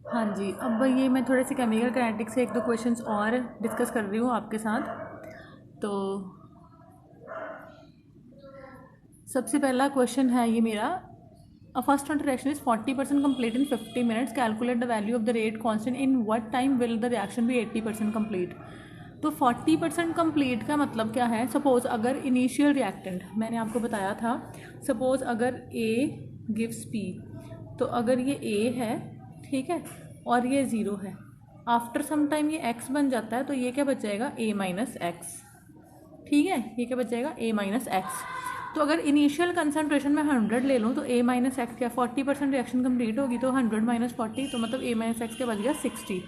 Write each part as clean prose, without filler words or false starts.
हाँ जी, अब ये मैं थोड़े से केमिकल काइनेटिक्स से एक दो क्वेश्चंस और डिस्कस कर रही हूँ आपके साथ। तो सबसे पहला क्वेश्चन है ये मेरा, a first order reaction is 40% complete in 50 minutes, calculate the value of the rate constant in what time will the reaction be 80% complete. तो 40% कंप्लीट का मतलब क्या है? सपोज अगर इनिशियल रिएक्टेंट मैंने आपको बताया था, सपोज अगर ए गिव्स पी, तो अगर ये ए है, ठीक है, और ये ज़ीरो है, आफ्टर सम टाइम ये एक्स बन जाता है, तो ये क्या बच जाएगा? ए माइनस एक्स। ठीक है, ये क्या बच जाएगा? ए माइनस एक्स। तो अगर इनिशियल कंसनट्रेशन में 100 ले लूँ तो ए माइनस एक्स क्या 40% रिएक्शन कंप्लीट होगी, तो 100 माइनस 40, तो मतलब ए माइनस एक्स क्या बच गया? 60।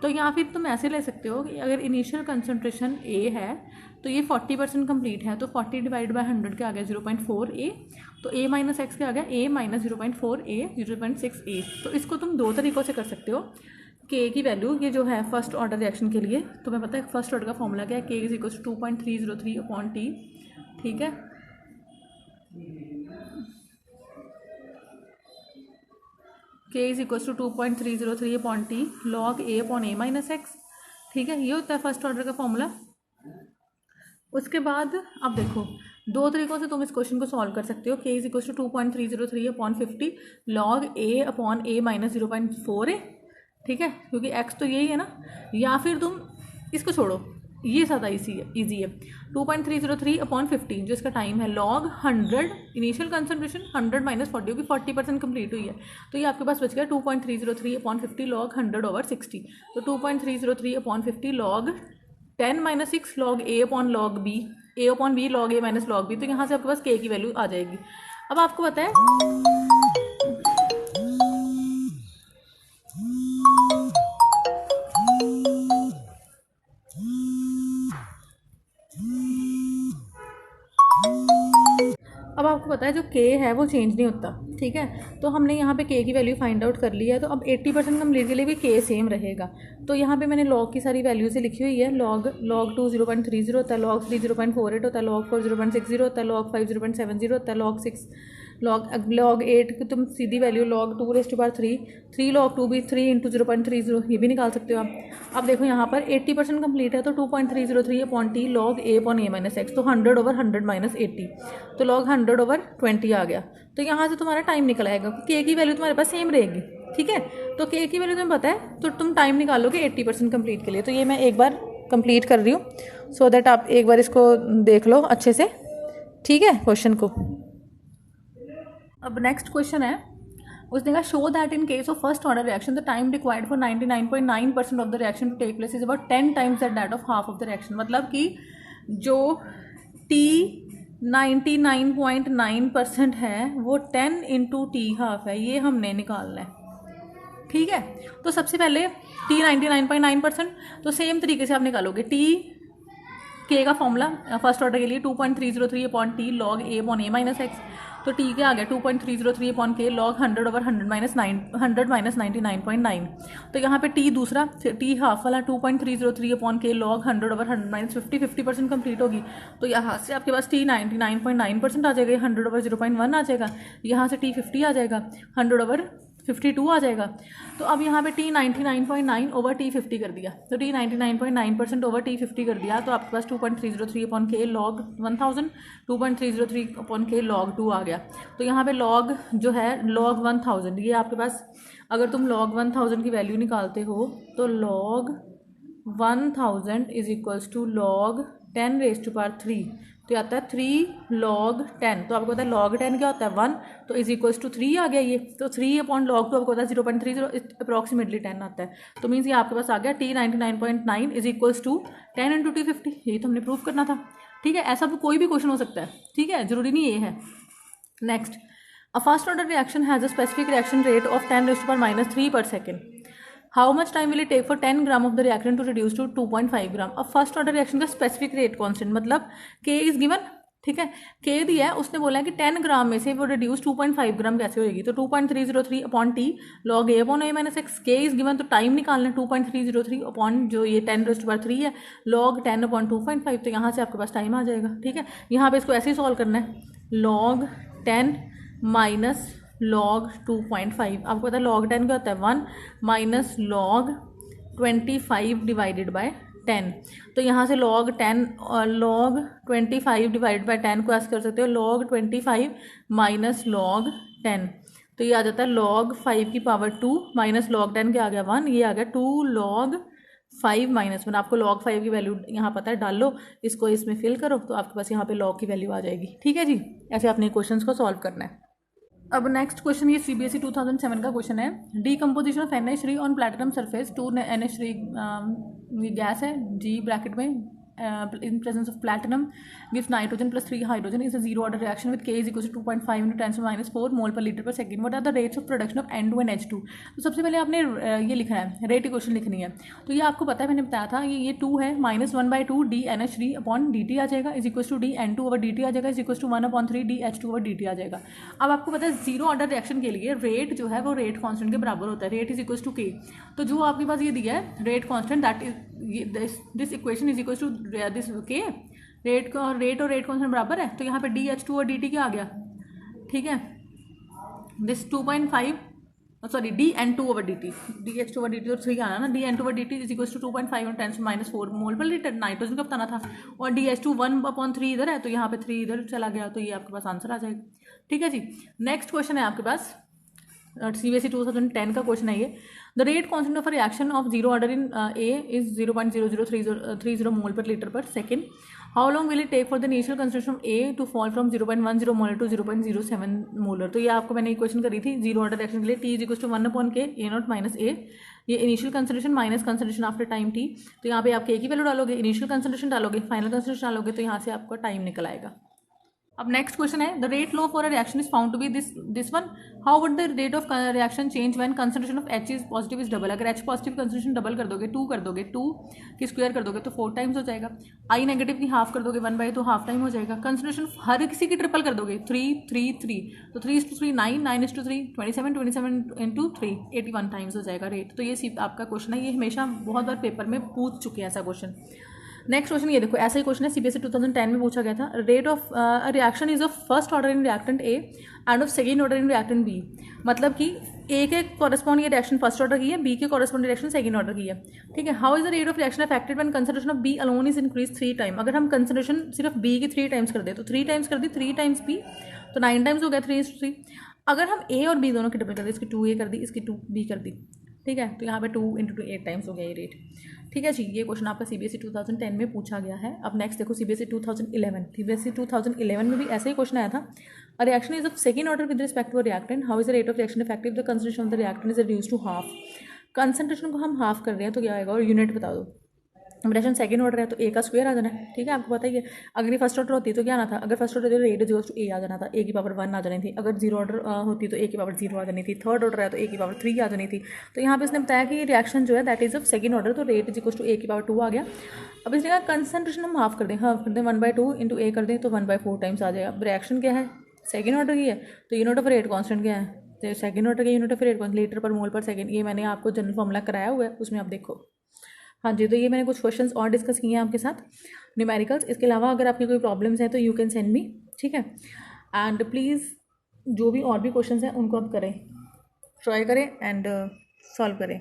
तो या फिर तुम ऐसे ले सकते हो कि अगर इनिशियल कंसनट्रेशन ए है तो ये 40% कंप्लीट है, तो 40 डिवाइड बाय 100 क्या आ गया? 0.4 ए। तो ए माइनस एक्स क्या आ गया? ए माइनस 0.4 ए, 0.6 ए। तो इसको तुम दो तरीक़ों से कर सकते हो। के की वैल्यू ये जो है फर्स्ट ऑर्डर रिएक्शन के लिए, तुम्हें पता है फर्स्ट ऑर्डर का फॉर्मूला क्या है? K is equal to 2.303 upon T. ठीक है, K is equal to 2.303 upon T log A upon A minus X. ठीक है, ये होता है फर्स्ट ऑर्डर का फॉर्मूला। उसके बाद अब देखो, दो तरीक़ों से तुम इस क्वेश्चन को सॉल्व कर सकते हो। K is equal to 2.303 upon 50 log A upon A minus 0.4 A. ठीक है, क्योंकि एक्स तो यही है ना। या फिर तुम इसको छोड़ो, ये ज़्यादा ईजी है। 2.303 अपॉन 50 जो इसका टाइम है, लॉग 100 इनिशियल कंसनट्रेशन 100 माइनस 40 होगी, 40% कंप्लीट हुई है, तो ये आपके पास बच गया 2.303 अपॉन 50 लॉग 100 ओवर 60। तो 2.303 upon 50 log 10 minus 6 log A upon log B, A upon B log A minus log B. तो यहाँ से आपके पास के की वैल्यू आ जाएगी। अब आपको पता है अब आपको पता है जो के है वो चेंज नहीं होता। ठीक है, तो हमने यहाँ पे के की वैल्यू फाइंड आउट कर ली है। तो अब 80% कंप्लीट के लिए भी के सेम रहेगा। तो यहाँ पे मैंने लॉग की सारी वैल्यूज़ लिखी हुई है। लॉग 2 0.30 होता है, लॉग 3 0.48 होता है, लॉग 4 0.60 होता है, लॉग 5 0.70 होता है, लॉग 8 की तुम सीधी वैल्यू लॉग 2 रेस्ट बार 3 लॉग 2 भी 3 इंटू 0.30, ये भी निकाल सकते हो आप। अब देखो यहाँ पर 80% कंप्लीट है, तो 2.303 upon T log A upon A minus x, तो 100 ओवर 100 माइनस 80, तो लॉग 100 ओवर 20 आ गया। तो यहाँ से तुम्हारा टाइम निकल आएगा, के की वैल्यू तुम्हारे पास सेम रहेगी। ठीक है, तो के की वैल्यू तुम्हें पता है, तो तुम टाइम निकालोगे 80% कंप्लीट के लिए। तो ये मैं एक बार कंप्लीट कर रही हूँ, सो दैट आप एक बार इसको देख लो अच्छे से। ठीक है, क्वेश्चन को। अब नेक्स्ट क्वेश्चन है, उसने कहा show that in case of first order reaction the time required for 99.9% of the reaction to take place is about 10 times that of half of the reaction. मतलब कि जो टी 99.9% है वो 10 इंटू टी हाफ है, ये हमने निकालना है। ठीक है, तो सबसे पहले टी 99.9%, तो सेम तरीके से आप निकालोगे। टी के का फॉर्मूला फर्स्ट ऑर्डर के लिए 2.303 upon T log A upon A minus x, तो टी के आ गया 2.303 अपॉन के लॉग 100 ओवर 100 माइनस 99.9। तो यहाँ पे टी दूसरा टी हाफ वाला 2.303 अपॉन के लॉग 100 ओवर 100 माइनस 50% कंप्लीट होगी। तो यहाँ से आपके पास टी 99.9% आ जाएगा, 100 ओवर 0.1 आ जाएगा, यहाँ से टी 50 आ जाएगा, 100 ओवर 52 आ जाएगा। तो अब यहाँ पे टी 99.9 ओवर टी 50 कर दिया, तो टी 99.9% ओवर टी 50 कर दिया, तो आपके पास 2.303 अपॉन के लॉग 1000, 2.303 अपॉन के लॉग 2 आ गया। तो यहाँ पे लॉग जो है लॉग 1000, ये आपके पास अगर तुम लॉग 1000 की वैल्यू निकालते हो तो log 1000 is equals to log 10 raise to power 3, तो आता है 3 लॉग 10। तो आपको पता है लॉग 10 क्या होता है 1, तो इज इक्वल्स टू 3 आ गया ये। तो 3 अपॉन लॉग 2 आपको पता है 0.30, अप्रॉक्सीमेटली 10 आता है। तो मीन्स ये आपके पास आ गया T 99.9 is equals to 10 into T 50, यही तो हमने प्रूव करना था। ठीक है, ऐसा कोई भी क्वेश्चन हो सकता है। ठीक है, जरूरी नहीं ये है। Next, a first order reaction has a specific reaction rate of 10 raise to power minus 3 per second. How much time will it take for 10 gram of the reactant to reduce to 2.5 gram. अब first order reaction का specific rate constant मतलब K is given. ठीक है, के दिया है, उसने बोला है कि 10 ग्राम में से वो रिड्यूस 2.5 ग्राम कैसे होगी, तो 2.303 upon T log A upon A minus x. के इज गिवन, तो टाइम निकालना है 2.303 अपॉन जो ये 10 रेज़ टू पावर 3 है लॉग 10 अपॉन 2.5, तो यहाँ से आपके पास टाइम आ जाएगा। ठीक है, यहाँ पे इसको ऐसे ही सॉल्व करना है, लॉग 10 माइनस log 2.5। आपको पता है log 10 क्या होता है, 1 माइनस log 25 डिवाइडेड बाय 10। तो यहाँ से log 10 और log 25 डिवाइडेड बाय 10 को ऐसे कर सकते हो, log 25 माइनस log 10। तो ये आ जाता है log 5 की पावर 2 माइनस log 10 क्या आ गया 1, ये आ गया 2 log 5 माइनस 1। आपको log 5 की वैल्यू यहाँ पता है, डाल लो इसको, इसमें फिल करो तो आपके पास यहाँ पे log की वैल्यू आ जाएगी। ठीक है जी, ऐसे आपने क्वेश्चन को सॉल्व करना है। अब नेक्स्ट क्वेश्चन ये CBSE 2007 का क्वेश्चन है। Decomposition of NH3 on platinum surface, 2 NH3 gas है जी ब्रैकेट में in presence of platinum gives nitrogen plus 3 hydrogen is a zero order reaction with K is equal to 2.5 into 10 to the minus 4 mole per liter per second. What are the rates of production of N2 and H2? तो सबसे पहले आपने ये लिखना है, rate equation लिखनी है। तो ये आपको पता है, मैंने बताया था, ये 2 है, -1/2 DNH3 अपॉन dt आ जाएगा is equal to DN2 over dt आ जाएगा is equal to 1/3 DH2 over dt आ जाएगा। अब आपको पता है जीरो ऑर्डर रिएक्शन के लिए रेट जो है वो रेट कांस्टेंट के बराबर होता है, rate is equal to K। तो जो आपके पास ये दिया है rate constant, that is this equation is equal to this K, rate और रेट कांस्टेंट बराबर है। तो यहाँ पे DH2 और dt क्या आ गया, ठीक है, this 2.5 sorry DN2 over dt, DH2 over dt तो सही आना ना, DN2 over dt is equal to 2.5 और 10 माइनस 4 मोल पर लीटर, नाइट्रोजन का बताना था, और DH2 1/3 इधर है तो यहाँ पे 3 इधर चला गया, तो ये आपके पास आंसर आ जाएगा। ठीक है जी, नेक्स्ट क्वेश्चन है आपके पास CBSE 2010 का क्वेश्चन है ये। The rate constant of reaction of zero order in A is 0.0030 mole per litre per second. How long will it take for the initial concentration of A to fall from 0.10 molar to 0.07 molar. तो ये आपको मैंने equation करी थी zero order reaction के लिए, T is equal to 1/K A0 minus A, ये initial concentration minus concentration after time T। तो यहाँ पे आप K की वैल्यू डालोगे, इनिशियल कंसंट्रेशन डालोगे, फाइनल कंसंट्रेशन डालोगे, तो यहाँ से आपका टाइम निकल आएगा। अब नेक्स्ट क्वेश्चन है, the rate law for a reaction is found to be this one. How would the rate of reaction change when concentration of H is positive is double. अगर H पॉजिटिव कंसंट्रेशन डबल कर दोगे, 2 कर दोगे, 2 की square कर दोगे तो 4 times हो जाएगा। I नेगेटिव की हाफ कर दोगे 1/, तो हाफ टाइम हो जाएगा। कंसंट्रेशन हर किसी की ट्रिपल कर दोगे, 3 3 3, तो 3:3 9, 9:3 27, 27 इंटू 3 81 टाइम्स हो जाएगा रेट। तो ये आपका क्वेश्चन है, ये हमेशा बहुत बार पेपर में पूछ चुके हैं ऐसा क्वेश्चन। नेक्स्ट क्वेश्चन ये देखो, ऐसा ही क्वेश्चन है CBSE 2010 में पूछा गया था। Rate of reaction is of first order in reactant A end of second order in reactant B। मतलब कि A के कॉरेस्पॉन्ड ये रिएक्शन फर्स्ट ऑर्डर की है, B के कॉरेस्पॉन्ड रिएक्शन सेकेंड ऑर्डर की है। ठीक है, how is the rate of reaction affected when concentration of B alone is increase 3 time. अगर हम कंसंट्रेशन सिर्फ B की 3 टाइम्स कर दे, तो 3 टाइम्स कर दी, 3 टाइम्स B तो 9 टाइम्स हो गया, 3:3। अगर हम A और B दोनों की ट्रिपल कर दी, इसकी 2A कर दी, इसकी 2B कर दी, ठीक है, तो यहाँ पे 2 × 2 8 टाइम्स हो गया ये रेट। ठीक है जी, ये क्वेश्चन आपका CBSE 2010 में पूछा गया है। अब नेक्स्ट देखो CBSE 2011। CBSE 2011 में भी ऐसा ही क्वेश्चन आया था। A reaction is of second order with respect to a reactant, how is the rate of reaction effective the concentration of the reactant is reduce to half. Concentration को हम half कर रहे हैं तो क्या आएगा, और यूनिट बता दो। रिएक्शन सेकंड ऑर्डर है तो A का स्क्वायर आ जाना है, ठीक है, आपको पता ही है। अगर ये फर्स्ट ऑर्डर होती तो क्या आना था, अगर first order rate is to A आ जाना था, A की पावर 1 आ जानी थी। अगर जीरो ऑर्डर होती तो A की पावर 0 आ जानी थी। थर्ड ऑर्डर है तो A की पावर 3 आ जानी थी। तो यहाँ पे इसने बताया कि रिएक्शन जो है that is of second order, तो rate is equal to A की पावर 2 आ गया। अब इसने कहा कंसंट्रेशन हम हाफ कर दें, 1/2 इंटू A कर दें तो 1/4 टाइम्स आ जाएगा। रिएक्शन क्या है, सेकेंड ऑर्डर की है, तो यूनिट ऑफ रेट कॉन्स्टेंट क्या है, तो सेकेंड ऑर्डर का unit of rate constant litre पर मोल पर सेकेंड। ये मैंने आपको जनरल फॉर्मूला कराया हुआ है, उसमें आप देखो। हाँ जी, तो ये मैंने कुछ क्वेश्चंस और डिस्कस किए हैं आपके साथ, न्यूमेरिकल्स। इसके अलावा अगर आपकी कोई प्रॉब्लम्स हैं तो यू कैन सेंड मी, ठीक है। एंड प्लीज़ जो भी और भी क्वेश्चंस हैं उनको आप करें, ट्राई करें एंड सॉल्व करें।